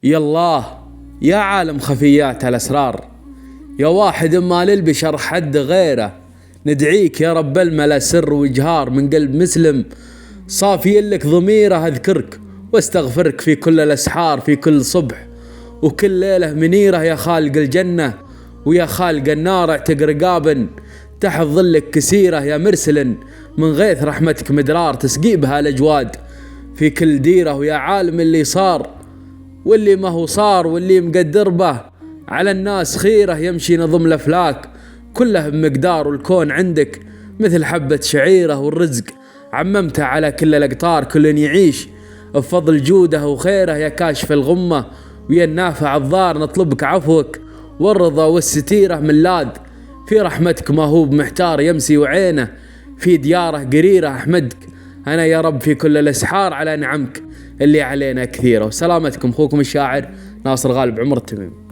يا الله، يا عالم خفيات الأسرار، يا واحد ما للبشر حد غيره، ندعيك يا رب الملا سر وجهار من قلب مسلم صافي لك ضميره. أذكرك واستغفرك في كل الأسحار، في كل صبح وكل ليلة منيرة، يا خالق الجنة ويا خالق النار. اعتق رقابا تحت ظلك كسيرة، يا مرسل من غيث رحمتك مدرار تسقي بها الأجواد في كل ديرة. ويا عالم اللي صار واللي ما هو صار واللي مقدر به على الناس خيره، يمشي نظم الأفلاك كله بمقدار، والكون عندك مثل حبة شعيرة، والرزق عممته على كل الأقطار. كل يعيش بفضل جوده وخيره، يا كاشف الغمة ويا النافع الضار. نطلبك عفوك والرضا والستيرة من لاد في رحمتك، ما هو بمحتار يمسي وعينه في دياره قريرة. أحمدك أنا يا رب في كل الأسحار على نعمك اللي علينا كثيرة. وسلامتكم أخوكم الشاعر ناصر غالب عمر التميمي.